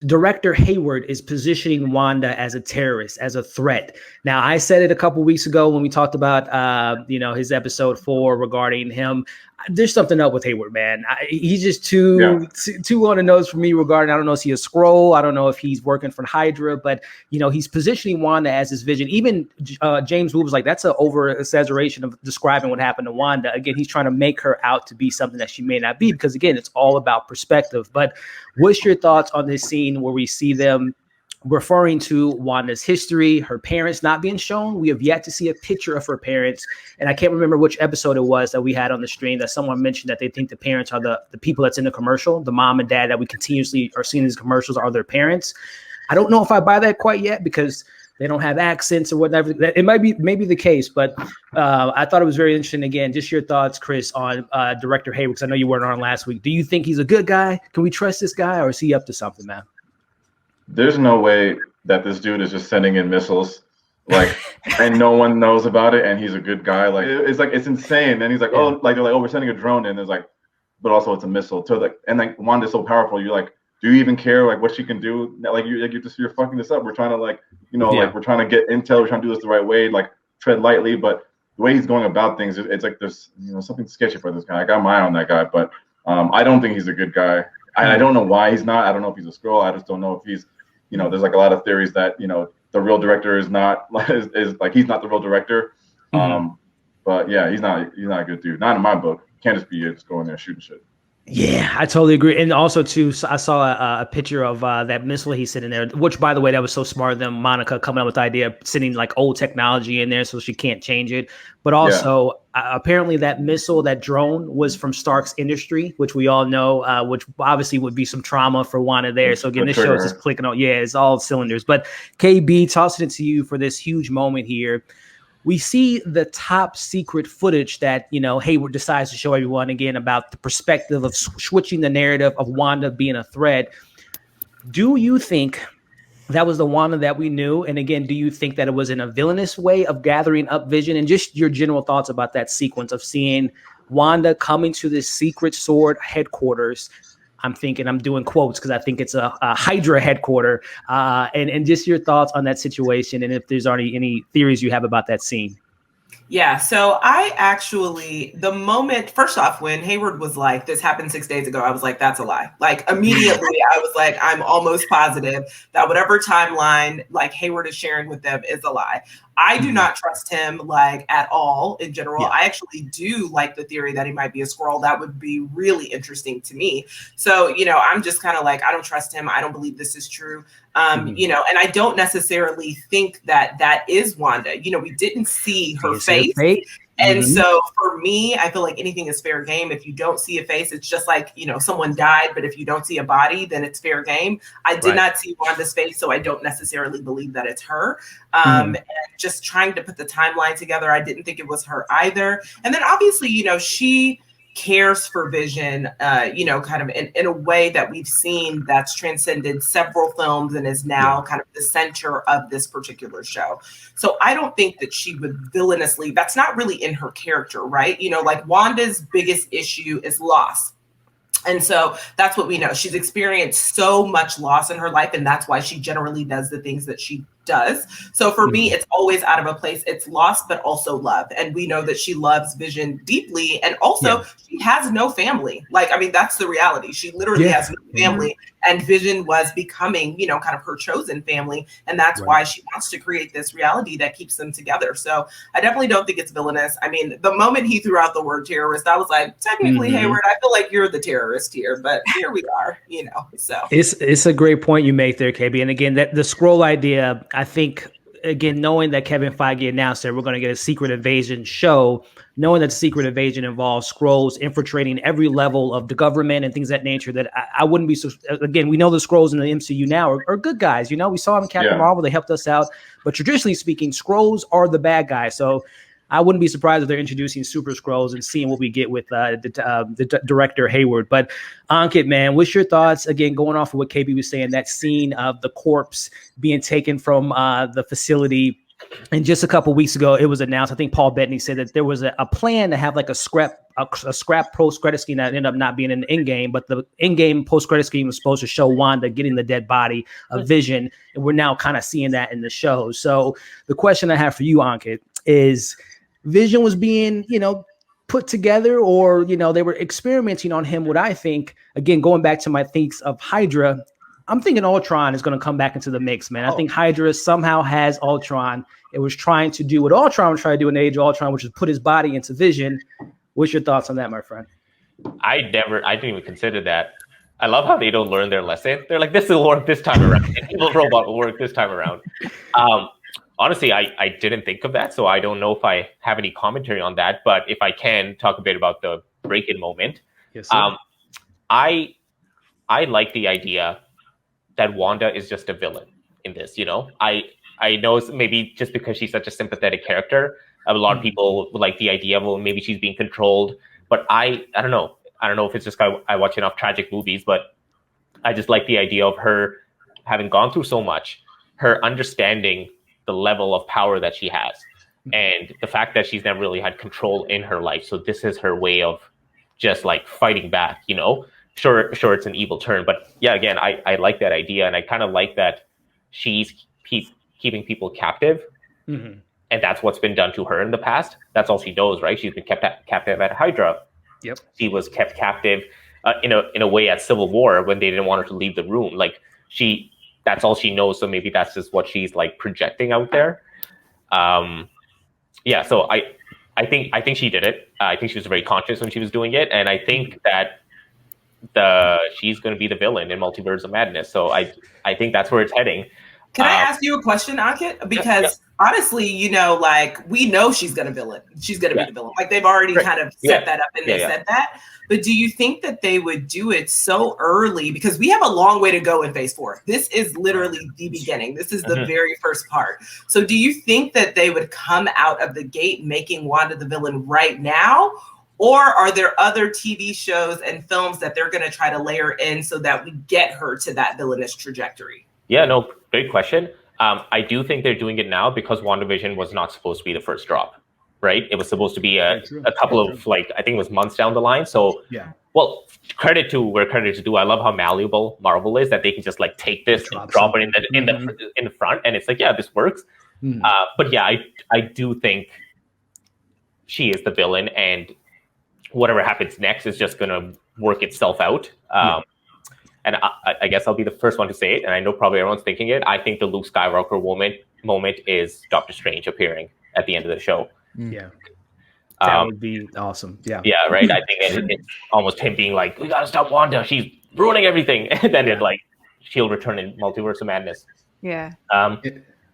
Director Hayward is positioning Wanda as a terrorist, as a threat. Now, I said it a couple weeks ago when we talked about, his episode 4 regarding him. There's something up with Hayward, man. He's just too on the nose for me regarding, I don't know if he's a Skrull. I don't know if he's working for Hydra, but, he's positioning Wanda as his vision. Even James Wu was like, that's an over-exaggeration of describing what happened to Wanda. Again, he's trying to make her out to be something that she may not be, because, again, it's all about perspective. But what's your thoughts on this scene where we see them referring to Wanda's history, her parents not being shown? We have yet to see a picture of her parents. And I can't remember which episode it was that we had on the stream that someone mentioned that they think the parents are the people that's in the commercial, the mom and dad that we continuously are seeing in these commercials are their parents. I don't know if I buy that quite yet, because they don't have accents or whatever. It might be maybe the case, but I thought it was very interesting. Again, just your thoughts, Chris, on Director Hayward, because I know you weren't on last week. Do you think he's a good guy? Can we trust this guy, or is he up to something, man? There's no way that this dude is just sending in missiles, and no one knows about it, and he's a good guy. It's insane. And he's like, they're like, we're sending a drone in. There's but also it's a missile. So Wanda's so powerful. You're like, do you even care what she can do? You're fucking this up. We're trying to we're trying to get intel. We're trying to do this the right way. Tread lightly. But the way he's going about things, it's like there's something sketchy for this guy. I got my eye on that guy, but I don't think he's a good guy. I don't know why he's not. I don't know if he's a Skrull. I just don't know if he's. There's a lot of theories that the real director is not he's not the real director. But yeah, he's not a good dude. Not in my book. Can't just be just going there shooting shit. Yeah, I totally agree. And also, too, I saw a picture of that missile he's sitting there, which, by the way, that was so smart of them, Monica coming up with the idea of sending old technology in there so she can't change it. But also, apparently that missile, that drone was from Stark's Industry, which we all know, which obviously would be some trauma for Wanda there. So again, this show is just clicking on. Yeah, it's all cylinders. But KB, tossing it to you for this huge moment here. We see the top secret footage that, Hayward decides to show everyone, again, about the perspective of switching the narrative of Wanda being a threat. Do you think that was the Wanda that we knew? And again, do you think that it was in a villainous way of gathering up Vision? And just your general thoughts about that sequence of seeing Wanda coming to this secret S.W.O.R.D headquarters. I'm doing quotes because I think it's a Hydra headquarter, and just your thoughts on that situation, and if there's already any theories you have about that scene. Yeah, so I actually, the moment, first off, when Hayward was like, this happened 6 days ago, I was like, that's a lie. Immediately, I was like, I'm almost positive that whatever timeline Hayward is sharing with them is a lie. I do not trust him at all in general. Yeah. I actually do like the theory that he might be a Skrull. That would be really interesting to me. So, I'm just kind of I don't trust him. I don't believe this is true. And I don't necessarily think that is Wanda. We didn't see her face. And so for me, I feel like anything is fair game. If you don't see a face, it's just someone died. But if you don't see a body, then it's fair game. I did not see Wanda's face, so I don't necessarily believe that it's her. And just trying to put the timeline together, I didn't think it was her either. And then obviously, she cares for Vision, kind of in a way that we've seen that's transcended several films and is now kind of the center of this particular show. So I don't think that she would villainously, that's not really in her character, right? Wanda's biggest issue is loss. And so that's what we know. She's experienced so much loss in her life, and that's why she generally does the things that she does. So for me, it's always out of a place. It's loss, but also love. And we know that she loves Vision deeply. And also she has no family. That's the reality. She literally has no family. And Vision was becoming, kind of her chosen family. And that's why she wants to create this reality that keeps them together. So I definitely don't think it's villainous. The moment he threw out the word terrorist, I was like, technically, Hayward, I feel like you're the terrorist here, but here we are, so. It's a great point you make there, KB. And again, that the Skrull idea, I think, again, knowing that Kevin Feige announced that we're going to get a Secret Invasion show, knowing that Secret Invasion involves Skrulls infiltrating every level of the government and things of that nature, that I wouldn't be so. Again, we know the Skrulls in the MCU now are good guys. We saw them in Captain Marvel; they helped us out. But traditionally speaking, Skrulls are the bad guys. So I wouldn't be surprised if they're introducing Super Skrulls and seeing what we get with the director Hayward. But Ankit, man, what's your thoughts? Again, going off of what KB was saying, that scene of the corpse being taken from the facility, And just a couple weeks ago, it was announced. I think Paul Bettany said that there was a plan to have like a scrap post credit scheme that ended up not being in the end game, but the end game post credit scheme was supposed to show Wanda getting the dead body of Vision, and we're now kind of seeing that in the show. So the question I have for you, Ankit, is Vision was being, put together, or they were experimenting on him. What I think, again, going back to my thinks of Hydra, I'm thinking Ultron is going to come back into the mix, man. I think Hydra somehow has Ultron. It was trying to do what Ultron was trying to do in the Age of Ultron, which is put his body into Vision. What's your thoughts on that, my friend? I didn't even consider that. I love how they don't learn their lesson. They're like, this will work this time around. Evil robot will work this time around. Honestly, I didn't think of that, so I don't know if I have any commentary on that. But if I can talk a bit about the break-in moment, yes, sir. I like the idea that Wanda is just a villain in this. I know maybe just because she's such a sympathetic character, a lot of people like the idea of, well, maybe she's being controlled. But I don't know. I don't know if it's just I watch enough tragic movies, but I just like the idea of her having gone through so much, her understanding the level of power that she has, and the fact that she's never really had control in her life. So this is her way of just like fighting back, Sure, it's an evil turn, but yeah, again, I like that idea, and I kind of like that she's keeping people captive, and that's what's been done to her in the past. That's all she knows, right? She's been kept captive at Hydra. Yep. She was kept captive in a way at Civil War when they didn't want her to leave the room. Like that's all she knows. So maybe that's just what she's like projecting out there. Yeah. So I think she did it. I think she was very conscious when she was doing it, and I think that she's going to be the villain in Multiverse of Madness. So I think that's where it's heading. Can I ask you a question, Ankit? Because honestly, we know she's going to villain. She's going to be the villain. Like they've already kind of set that up, and they said that. But do you think that they would do it so early? Because we have a long way to go in Phase 4. This is literally the beginning. This is the very first part. So do you think that they would come out of the gate making Wanda the villain right now? Or are there other TV shows and films that they're going to try to layer in so that we get her to that villainous trajectory? Yeah, no, great question. I do think they're doing it now because WandaVision was not supposed to be the first drop, right? It was supposed to be a couple of I think it was months down the line. So yeah, well, credit to where credit is due. I love how malleable Marvel is, that they can just like take this and drop it in the front, and it's like, yeah, this works. But yeah, I do think she is the villain, and whatever happens next is just going to work itself out. And I guess I'll be the first one to say it, and I know probably everyone's thinking it. I think the Luke Skywalker moment is Doctor Strange appearing at the end of the show. Yeah. That would be awesome. Yeah. Yeah, right. I think it's almost him being like, we got to stop Wanda. She's ruining everything. And then she'll return in Multiverse of Madness. Yeah.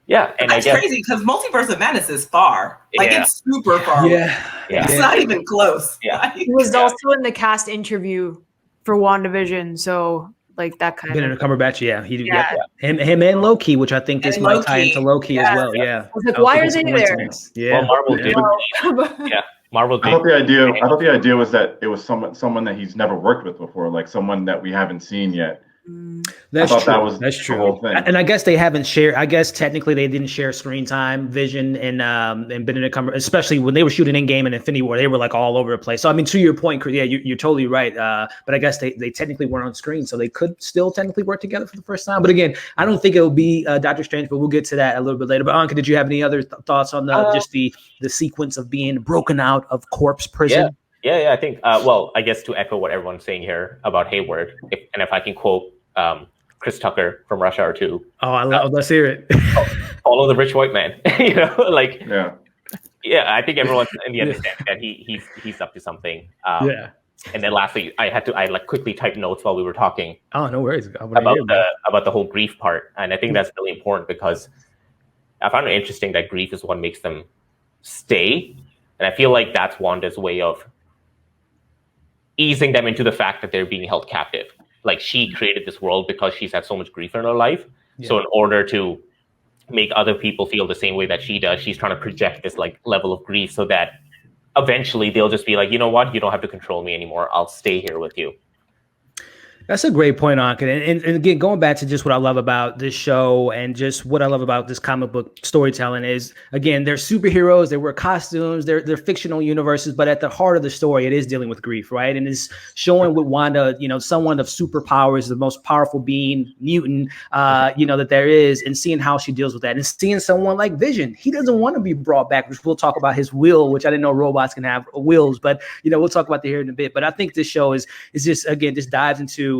Yeah, and that's crazy because Multiverse of Madness is far. It's super far. Yeah. It's not even close. Yeah. He was also in the cast interview for WandaVision, so that kind Benedict Cumberbatch, him and Loki, which I think this might tie into Loki as well. Yeah. I was like, why are they there? Yeah. Well, Marvel did. Marvel did. I thought the idea was that it was someone that he's never worked with before, like someone that we haven't seen yet. That's true. That's the true. whole thing. And I guess they haven't shared. I guess technically they didn't share screen time. Vision and Benedict Cumberbatch, especially when they were shooting Endgame and Infinity War, they were like all over the place. So I mean, to your point, yeah, you're totally right. But I guess they technically weren't on screen, so they could still technically work together for the first time. But again, I don't think it'll be Doctor Strange. But we'll get to that a little bit later. But Anka, did you have any other thoughts on just the sequence of being broken out of corpse prison? Yeah. I think. Well, I guess to echo what everyone's saying here about Hayward, if I can quote Chris Tucker from Rush Hour 2. Oh, let's hear it. Follow the rich white man. Yeah, I think everyone's in the understanding that he's up to something. And then lastly, I quickly typed notes while we were talking. Oh, no worries. About the whole grief part, and I think that's really important because I found it interesting that grief is what makes them stay, and I feel like that's Wanda's way of easing them into the fact that they're being held captive. Like she created this world because she's had so much grief in her life. Yeah. So in order to make other people feel the same way that she does, she's trying to project this level of grief so that eventually they'll just be like, you know what? You don't have to control me anymore. I'll stay here with you. That's a great point, Ankit. And again, going back to just what I love about this show and just what I love about this comic book storytelling is, again, they're superheroes, they wear costumes, they're fictional universes, but at the heart of the story, it is dealing with grief, right? And it's showing with Wanda, someone of superpowers, the most powerful being, mutant, that there is, and seeing how she deals with that. And seeing someone like Vision, he doesn't want to be brought back, which we'll talk about his will, which I didn't know robots can have wills, but, we'll talk about that here in a bit. But I think this show is just, again, just dives into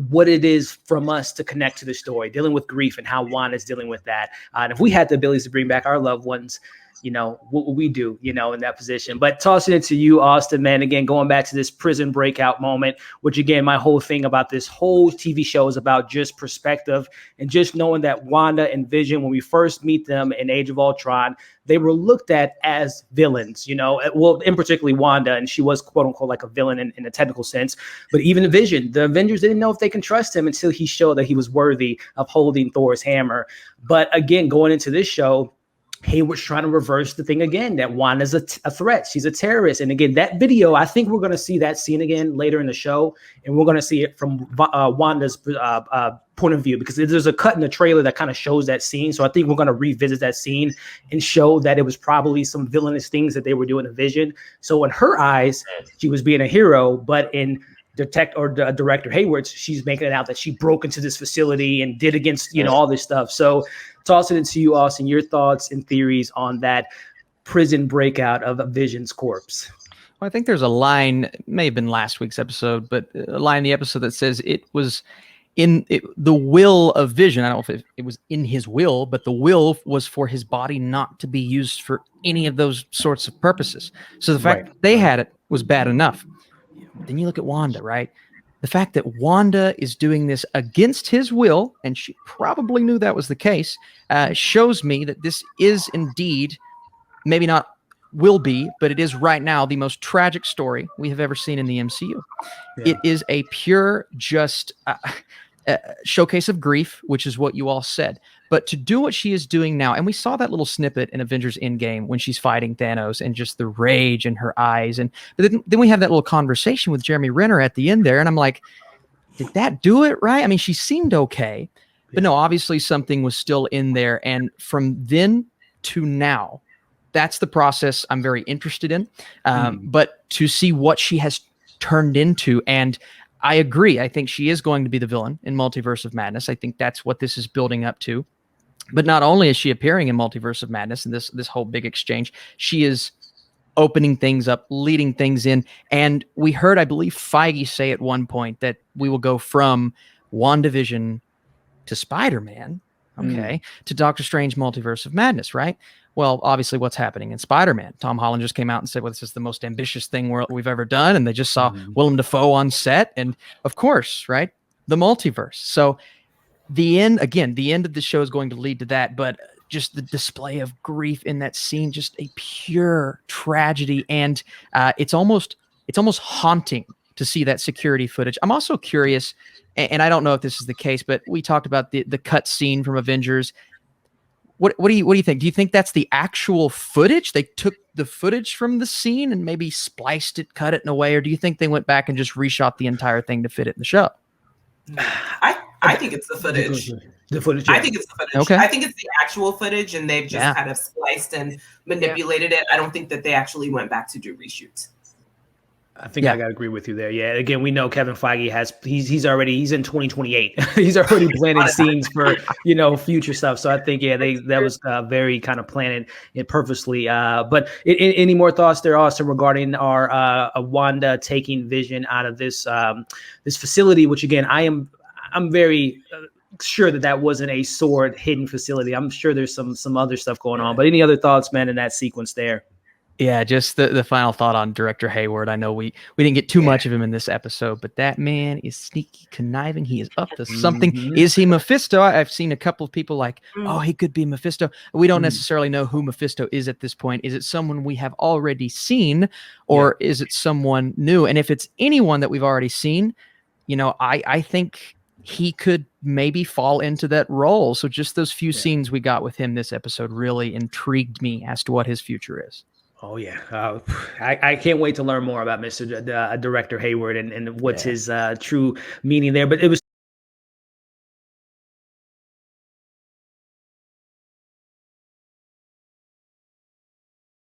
what it is from us to connect to the story, dealing with grief and how Wanda's dealing with that. And if we had the ability to bring back our loved ones, what would we do, in that position? But tossing it to you, Austin, man, again, going back to this prison breakout moment, which again, my whole thing about this whole TV show is about just perspective and just knowing that Wanda and Vision, when we first meet them in Age of Ultron, they were looked at as villains, well, in particularly Wanda, and she was quote unquote like a villain in a technical sense. But even Vision, the Avengers didn't know if they can trust him until he showed that he was worthy of holding Thor's hammer. But again, going into this show, Hayward's trying to reverse the thing again, that Wanda's a threat. She's a terrorist. And again, that video, I think we're going to see that scene again later in the show. And we're going to see it from Wanda's point of view, because there's a cut in the trailer that kind of shows that scene. So I think we're going to revisit that scene and show that it was probably some villainous things that they were doing to Vision. So in her eyes, she was being a hero, but in Director Hayward's, she's making it out that she broke into this facility and did against, all this stuff. So tossing it to you, Austin, your thoughts and theories on that prison breakout of Vision's corpse. Well, I think there's a line, it may have been last week's episode, but a line in the episode that says it was the will of Vision. I don't know if it was in his will, but the will was for his body not to be used for any of those sorts of purposes. So the fact that they had it was bad enough. Then you look at Wanda, right? The fact that Wanda is doing this against his will, and she probably knew that was the case, shows me that this is indeed, maybe not will be, but it is right now the most tragic story we have ever seen in the MCU. Yeah. It is a pure, just showcase of grief, which is what you all said. But to do what she is doing now, and we saw that little snippet in Avengers Endgame when she's fighting Thanos and just the rage in her eyes. But then we have that little conversation with Jeremy Renner at the end there. And I'm like, did that do it right? I mean, she seemed okay, but no, obviously something was still in there. And from then to now, that's the process I'm very interested in. But to see what she has turned into, and I agree. I think she is going to be the villain in Multiverse of Madness. I think that's what this is building up to. But not only is she appearing in Multiverse of Madness and this whole big exchange, she is opening things up, leading things in. And we heard, I believe, Feige say at one point that we will go from WandaVision to Spider-Man, to Doctor Strange Multiverse of Madness, right? Well, obviously, what's happening in Spider-Man? Tom Holland just came out and said, well, this is the most ambitious thing we've ever done. And they just saw Willem Dafoe on set. And of course, right, the multiverse. So the end of the show is going to lead to that. But just the display of grief in that scene, just a pure tragedy. And it's almost haunting to see that security footage. I'm also curious, and I don't know if this is the case, but we talked about the cut scene from Avengers. What do you think? Do you think that's the actual footage? They took the footage from the scene and maybe spliced it, cut it in a way, or do you think they went back and just reshot the entire thing to fit it in the show? I think it's the footage. The footage. I think it's the footage. Okay. I think it's the actual footage, and they've just kind of spliced and manipulated it. I don't think that they actually went back to do reshoots. I think I gotta agree with you there. Yeah. Again, we know Kevin Feige he's in 2028. He's already planning scenes for future stuff. So I think that was very kind of planned and purposely. But any more thoughts there, Austin, regarding our Wanda taking Vision out of this this facility? Which again, I'm very sure that wasn't a S.W.O.R.D hidden facility. I'm sure there's some other stuff going on. But any other thoughts, man, in that sequence there? Yeah, just the final thought on Director Hayward. I know we didn't get too much of him in this episode, but that man is sneaky, conniving. He is up to something. Is he Mephisto? I've seen a couple of people like, oh, he could be Mephisto. We don't necessarily know who Mephisto is at this point. Is it someone we have already seen, or is it someone new? And if it's anyone that we've already seen, I think he could maybe fall into that role. So just those few scenes we got with him this episode really intrigued me as to what his future is. Oh yeah, I can't wait to learn more about Mr. Director Hayward and what's his true meaning there. But it was